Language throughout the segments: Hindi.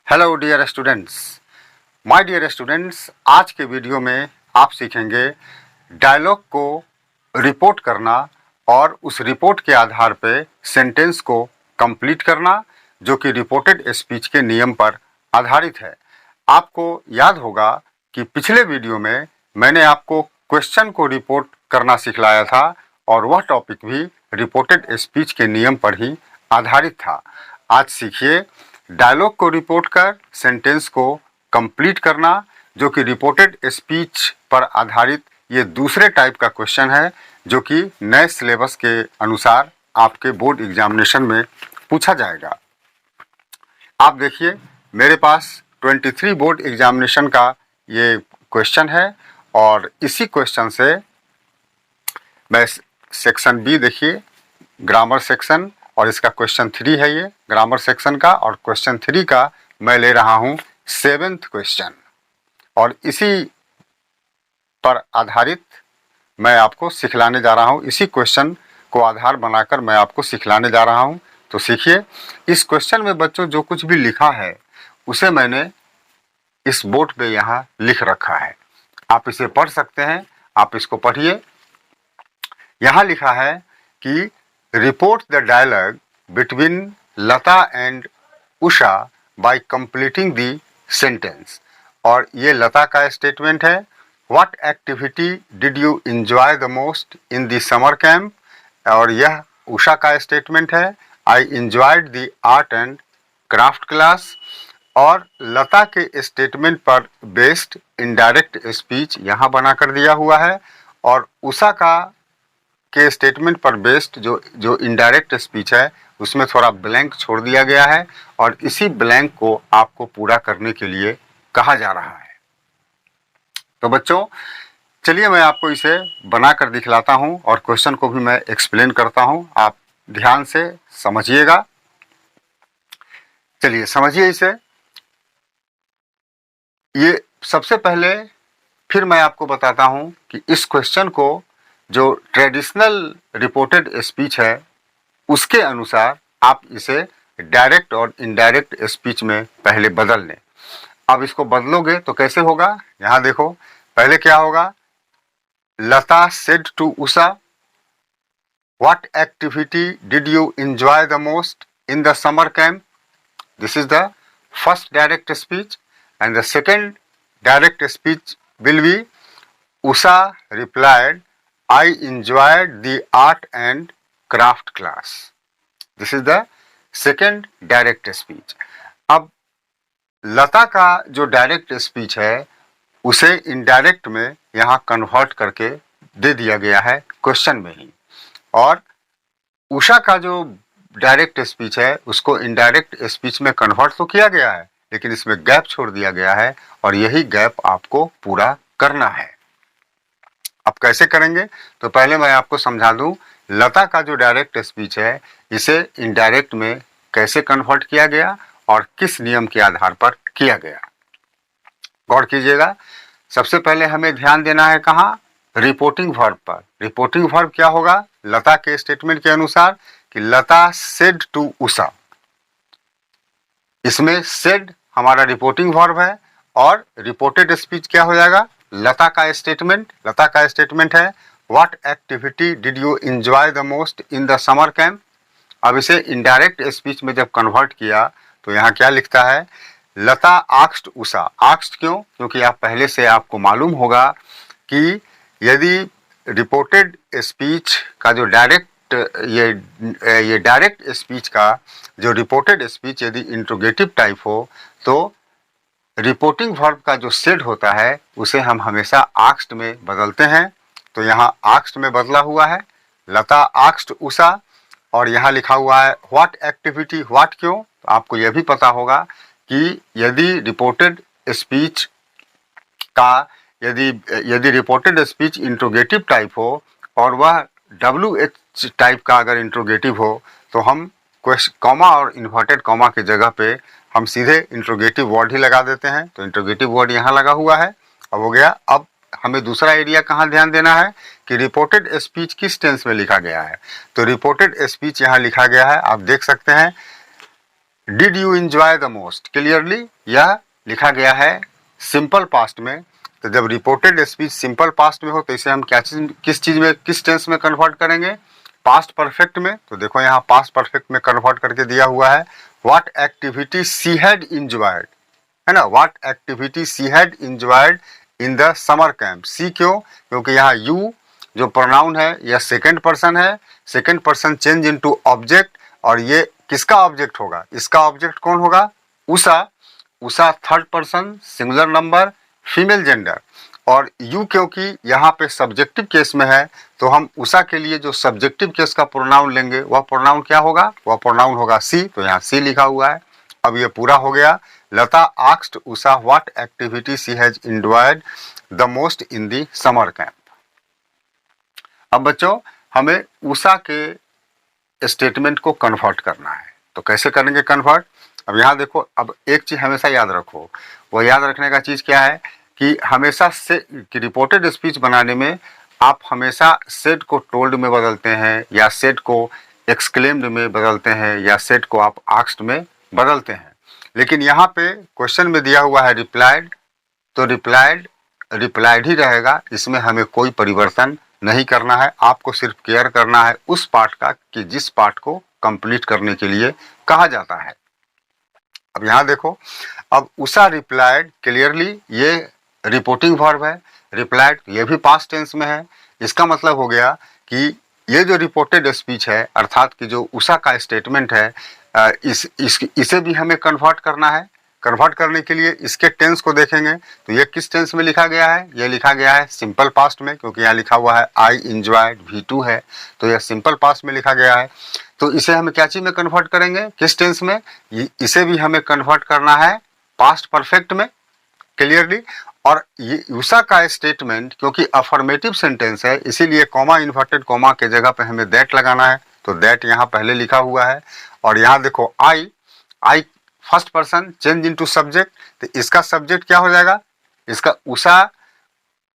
Hello dear students, my dear students, आज के वीडियो में आप सीखेंगे डायलॉग को रिपोर्ट करना और उस रिपोर्ट के आधार पे सेंटेंस को कंप्लीट करना, जो कि रिपोर्टेड स्पीच के नियम पर आधारित है। आपको याद होगा कि पिछले वीडियो में मैंने आपको क्वेश्चन को रिपोर्ट करना सिखलाया था और वह टॉपिक भी रिपोर्टेड स्पीच के नियम पर ही आधारित था। आज सीखिए डायलॉग को रिपोर्ट कर सेंटेंस को कंप्लीट करना, जो कि रिपोर्टेड स्पीच पर आधारित ये दूसरे टाइप का क्वेश्चन है, जो कि नए सिलेबस के अनुसार आपके बोर्ड एग्जामिनेशन में पूछा जाएगा। आप देखिए, मेरे पास 23 बोर्ड एग्जामिनेशन का ये क्वेश्चन है और इसी क्वेश्चन से मैं सेक्शन बी, देखिए ग्रामर सेक्शन, और इसका क्वेश्चन 3 है ये ग्रामर सेक्शन का, और क्वेश्चन 3 का मैं ले रहा हूँ 7th क्वेश्चन, और इसी पर आधारित मैं आपको सिखलाने जा रहा हूँ। इसी क्वेश्चन को आधार बनाकर मैं आपको सिखलाने जा रहा हूँ। तो सीखिए, इस क्वेश्चन में बच्चों जो कुछ भी लिखा है उसे मैंने इस बोर्ड पे यहाँ लिख रखा है। आप इसे पढ़ सकते हैं, आप इसको पढ़िए। यहाँ लिखा है कि report the dialogue between Lata and Usha by completing the sentence. और ये लता का स्टेटमेंट है। What activity did you enjoy the most in the summer camp. और यह उषा का स्टेटमेंट है। I enjoyed the art and craft class. और लता के स्टेटमेंट पर बेस्ड इनडायरेक्ट स्पीच यहाँ बना कर दिया हुआ है, और उषा के स्टेटमेंट पर बेस्ड जो इनडायरेक्ट स्पीच है उसमें थोड़ा ब्लैंक छोड़ दिया गया है, और इसी ब्लैंक को आपको पूरा करने के लिए कहा जा रहा है। तो बच्चों, चलिए मैं आपको इसे बना कर दिखलाता हूं और क्वेश्चन को भी मैं एक्सप्लेन करता हूं। आप ध्यान से समझिएगा। चलिए समझिए इसे। ये सबसे पहले फिर मैं आपको बताता हूं कि इस क्वेश्चन को जो ट्रेडिशनल रिपोर्टेड स्पीच है उसके अनुसार आप इसे डायरेक्ट और इनडायरेक्ट स्पीच में पहले बदल लें। अब इसको बदलोगे तो कैसे होगा, यहाँ देखो। पहले क्या होगा, Lata said to Usha, what activity did you enjoy the most in the summer camp. This is the first direct speech, and the second direct speech will be Usha replied, I enjoyed the art and craft class. This is the second direct speech. अब लता का जो डायरेक्ट स्पीच है उसे इनडायरेक्ट में यहाँ कन्वर्ट करके दे दिया गया है क्वेश्चन में ही, और उषा का जो डायरेक्ट स्पीच है उसको इनडायरेक्ट स्पीच में कन्वर्ट तो किया गया है, लेकिन इसमें गैप छोड़ दिया गया है, और यही गैप आपको पूरा करना है। अब कैसे करेंगे, तो पहले मैं आपको समझा दूं लता का जो डायरेक्ट स्पीच है इसे इनडायरेक्ट में कैसे कन्वर्ट किया गया और किस नियम के आधार पर किया गया। गौर कीजिएगा। सबसे पहले हमें ध्यान देना है कहाँ, रिपोर्टिंग वर्ब पर। रिपोर्टिंग वर्ब क्या होगा, लता के स्टेटमेंट के अनुसार कि लता सेड टू उषा। इसमें सेड हमारा रिपोर्टिंग वर्ब है, और रिपोर्टेड स्पीच क्या हो जाएगा, लता का स्टेटमेंट। लता का स्टेटमेंट है what activity did you enjoy the most in the summer camp. अब इसे इनडायरेक्ट स्पीच में जब कन्वर्ट किया तो यहाँ क्या लिखता है, लता आस्क्ड उषा। आस्क्ड क्यों, क्योंकि आप पहले से आपको मालूम होगा कि यदि रिपोर्टेड स्पीच का जो ये डायरेक्ट स्पीच का जो रिपोर्टेड स्पीच यदि इंट्रोगेटिव टाइप हो तो रिपोर्टिंग वर्ब का जो सेड होता है उसे हम हमेशा आस्क्ड में बदलते हैं। तो यहाँ आस्क्ड में बदला हुआ है, लता आस्क्ड उषा, और यहाँ लिखा हुआ है व्हाट एक्टिविटी। व्हाट क्यों, तो आपको यह भी पता होगा कि यदि रिपोर्टेड स्पीच का यदि रिपोर्टेड स्पीच इंट्रोगेटिव टाइप हो और वह WH टाइप का अगर इंट्रोगेटिव हो तो हम कॉमा और इन्वर्टेड कॉमा की जगह पे हम सीधे इंट्रोगेटिव वर्ड ही लगा देते हैं। तो इंट्रोगेटिव वर्ड यहाँ लगा हुआ है। अब हो गया। अब हमें दूसरा एरिया कहाँ ध्यान देना है कि रिपोर्टेड स्पीच किस टेंस में लिखा गया है। तो रिपोर्टेड स्पीच यहाँ लिखा गया है, आप देख सकते हैं did you enjoy the most, clearly यह लिखा गया है सिंपल पास्ट में। तो जब रिपोर्टेड स्पीच सिंपल पास्ट में हो तो इसे हम क्या चीज, किस चीज में, किस टेंस में कन्वर्ट करेंगे, पास्ट परफेक्ट में। तो देखो यहाँ पास्ट परफेक्ट में कन्वर्ट करके दिया हुआ है, what activity she had enjoyed, है ना, what activity she had enjoyed in the summer camp. She क्यों, क्योंकि यहाँ यू जो प्रोनाउन है यह सेकेंड पर्सन है, second person change into object, और ये किसका ऑब्जेक्ट होगा, इसका ऑब्जेक्ट कौन होगा, Usha. Usha third person singular number female gender, और यू क्योंकि यहाँ पे सब्जेक्टिव केस में है तो हम उषा के लिए जो सब्जेक्टिव केस का प्रोनाउन लेंगे वह प्रोनाउन क्या होगा, वह प्रोनाउन होगा सी। तो यहाँ सी लिखा हुआ है। अब ये पूरा हो गया। Lata asked Usha what activity she has enjoyed the most in the summer camp. अब बच्चों हमें उषा के स्टेटमेंट को कन्वर्ट करना है, तो कैसे करेंगे कन्वर्ट। अब यहाँ देखो, अब एक चीज हमेशा याद रखो, वो याद रखने का चीज क्या है कि हमेशा से रिपोर्टेड स्पीच बनाने में आप हमेशा सेड को टोल्ड में बदलते हैं, या सेड को एक्सक्लेम्ड में बदलते हैं, या सेड को आप आस्क्ड में बदलते हैं। लेकिन यहाँ पे क्वेश्चन में दिया हुआ है रिप्लाइड, तो रिप्लाइड ही रहेगा, इसमें हमें कोई परिवर्तन नहीं करना है। आपको सिर्फ केयर करना है उस पार्ट का कि जिस पार्ट को कंप्लीट करने के लिए कहा जाता है। अब यहाँ देखो, अब उषा रिप्लाइड, क्लियरली ये रिपोर्टिंग वर्ब है, रिप्लाइड ये भी पास्ट टेंस में है। इसका मतलब हो गया कि ये जो रिपोर्टेड स्पीच है, अर्थात कि जो उषा का स्टेटमेंट है, इसे भी हमें कन्वर्ट करना है। कन्वर्ट करने के लिए इसके टेंस को देखेंगे तो ये किस टेंस में लिखा गया है, ये लिखा गया है सिंपल पास्ट में, क्योंकि यहाँ लिखा हुआ है आई इंजॉयड V2 है, तो यह सिंपल पास्ट में लिखा गया है। तो इसे हम क्या चीज में कन्वर्ट करेंगे, किस टेंस में, इसे भी हमें कन्वर्ट करना है पास्ट परफेक्ट में, क्लियरली। और ये उषा का स्टेटमेंट क्योंकि अफर्मेटिव सेंटेंस है, इसीलिए कॉमा इन्वर्टेड कॉमा के जगह पे हमें दैट लगाना है, तो दैट यहाँ पहले लिखा हुआ है। और यहाँ देखो I first person change into subject, तो इसका सब्जेक्ट क्या हो जाएगा, इसका उषा,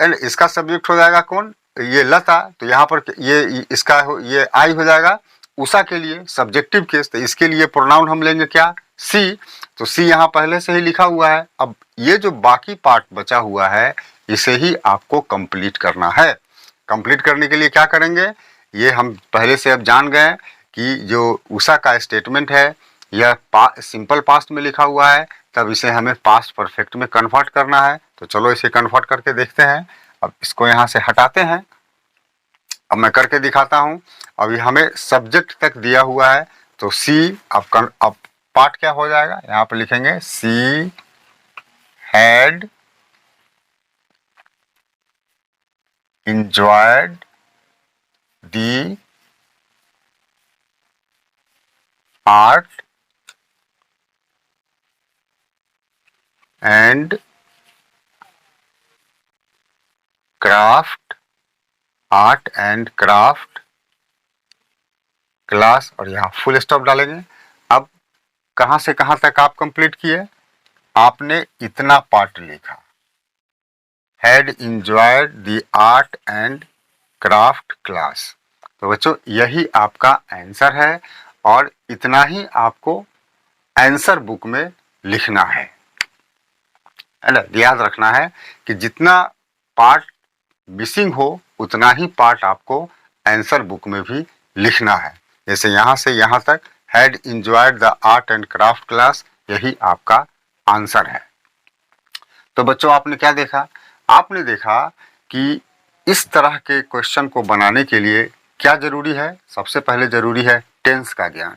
एंड इसका सब्जेक्ट हो जाएगा कौन, ये लता। तो यहाँ पर ये इसका ये आई हो जाएगा उषा के लिए सब्जेक्टिव केस, तो इसके लिए प्रोनाउन हम लेंगे क्या, सी। तो सी यहाँ पहले से ही लिखा हुआ है। अब ये जो बाकी पार्ट बचा हुआ है इसे ही आपको कंप्लीट करना है। कंप्लीट करने के लिए क्या करेंगे, ये हम पहले से अब जान गए कि जो उषा का स्टेटमेंट है यह सिंपल पास्ट में लिखा हुआ है, तब इसे हमें पास्ट परफेक्ट में कन्वर्ट करना है। तो चलो इसे कन्वर्ट करके देखते हैं। अब इसको यहाँ से हटाते हैं, अब मैं करके दिखाता हूँ। अभी हमें सब्जेक्ट तक दिया हुआ है, तो सी, अब पार्ट क्या हो जाएगा, यहाँ पे लिखेंगे she had enjoyed the art and craft, art and craft class, और यहाँ फुल स्टॉप डालेंगे। अब कहाँ से कहाँ तक आप कंप्लीट किए, आपने इतना पार्ट लिखा, had enjoyed the art and craft class. तो बच्चों यही आपका आंसर है, और इतना ही आपको आंसर बुक में लिखना है ना। याद रखना है कि जितना पार्ट मिसिंग हो उतना ही पार्ट आपको आंसर बुक में भी लिखना है। जैसे यहाँ से यहाँ तक had enjoyed the art and craft class, यही आपका आंसर है। तो बच्चों आपने क्या देखा, आपने देखा कि इस तरह के क्वेश्चन को बनाने के लिए क्या जरूरी है, सबसे पहले जरूरी है टेंस का ज्ञान।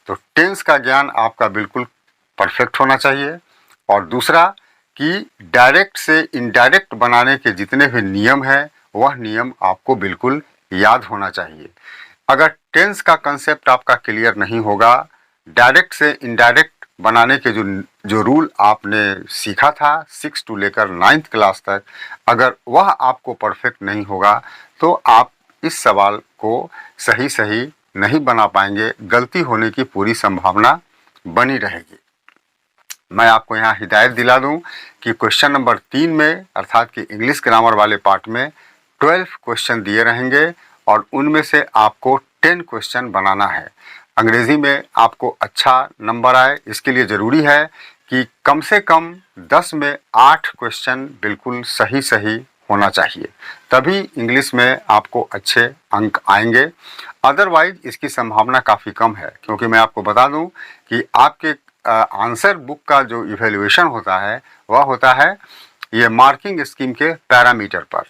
तो टेंस का ज्ञान आपका बिल्कुल परफेक्ट होना चाहिए। और दूसरा कि डायरेक्ट से इनडायरेक्ट बनाने के जितने भी नियम हैं वह नियम आपको बिल्कुल याद होना चाहिए। अगर टेंस का कंसेप्ट आपका क्लियर नहीं होगा, डायरेक्ट से इनडायरेक्ट बनाने के जो रूल आपने सीखा था 6 to लेकर 9th क्लास तक, अगर वह आपको परफेक्ट नहीं होगा तो आप इस सवाल को सही सही नहीं बना पाएंगे, गलती होने की पूरी संभावना बनी रहेगी। मैं आपको यहाँ हिदायत दिला दूं कि क्वेश्चन नंबर 3 में, अर्थात कि इंग्लिश ग्रामर वाले पार्ट में 12 क्वेश्चन दिए रहेंगे और उनमें से आपको 10 क्वेश्चन बनाना है। अंग्रेज़ी में आपको अच्छा नंबर आए, इसके लिए ज़रूरी है कि कम से कम 10 में 8 क्वेश्चन बिल्कुल सही सही होना चाहिए, तभी इंग्लिश में आपको अच्छे अंक आएंगे। अदरवाइज इसकी संभावना काफ़ी कम है, क्योंकि मैं आपको बता दूं कि आपके आंसर बुक का जो इवेल्युएशन होता है वह होता है ये मार्किंग स्कीम के पैरामीटर पर।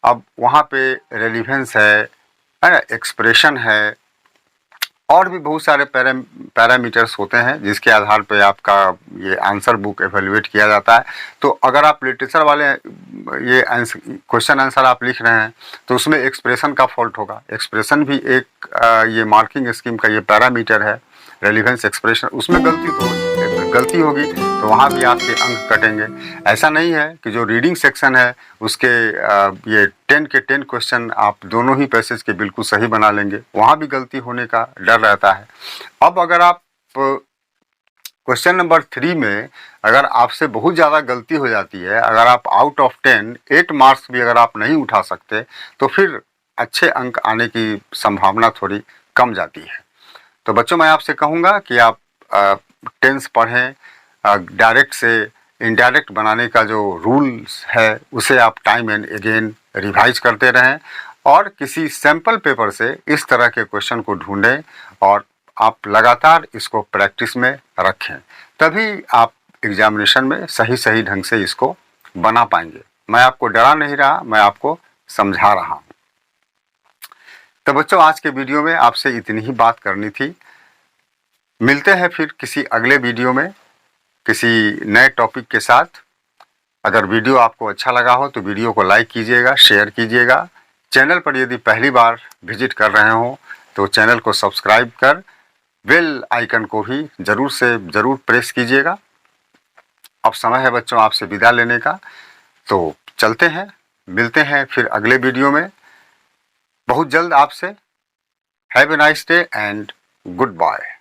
अब वहाँ पे रेलिवेंस है ना, एक्सप्रेशन है, और भी बहुत सारे पैरामीटर्स होते हैं जिसके आधार पे आपका ये आंसर बुक एवेल्युएट किया जाता है। तो अगर आप लिटरेचर वाले ये क्वेश्चन आंसर आप लिख रहे हैं तो उसमें एक्सप्रेशन का फॉल्ट होगा। एक्सप्रेशन भी एक ये मार्किंग स्कीम का ये पैरामीटर है, रेलिवेंस एक्सप्रेशन, उसमें गलती होगी तो वहाँ भी आपके अंक कटेंगे। ऐसा नहीं है कि जो रीडिंग सेक्शन है उसके ये 10 के 10 क्वेश्चन आप दोनों ही पैसेज के बिल्कुल सही बना लेंगे, वहाँ भी गलती होने का डर रहता है। अब अगर आप क्वेश्चन नंबर 3 में अगर आपसे बहुत ज़्यादा गलती हो जाती है, अगर आप आउट ऑफ 10 8 मार्क्स भी अगर आप नहीं उठा सकते तो फिर अच्छे अंक आने की संभावना थोड़ी कम जाती है। तो बच्चों मैं आपसे कहूँगा कि आप टेंस पढ़ें, डायरेक्ट से इनडायरेक्ट बनाने का जो रूल्स है उसे आप टाइम एंड अगेन रिवाइज करते रहें, और किसी सैम्पल पेपर से इस तरह के क्वेश्चन को ढूंढें और आप लगातार इसको प्रैक्टिस में रखें, तभी आप एग्जामिनेशन में सही सही ढंग से इसको बना पाएंगे। मैं आपको डरा नहीं रहा, मैं आपको समझा रहा हूँ। तो बच्चों आज के वीडियो में आपसे इतनी ही बात करनी थी। मिलते हैं फिर किसी अगले वीडियो में किसी नए टॉपिक के साथ। अगर वीडियो आपको अच्छा लगा हो तो वीडियो को लाइक कीजिएगा, शेयर कीजिएगा। चैनल पर यदि पहली बार विजिट कर रहे हो तो चैनल को सब्सक्राइब कर बेल आइकन को भी ज़रूर से ज़रूर प्रेस कीजिएगा। अब समय है बच्चों आपसे विदा लेने का, तो चलते हैं, मिलते हैं फिर अगले वीडियो में बहुत जल्द आपसे। Have a nice day and good bye.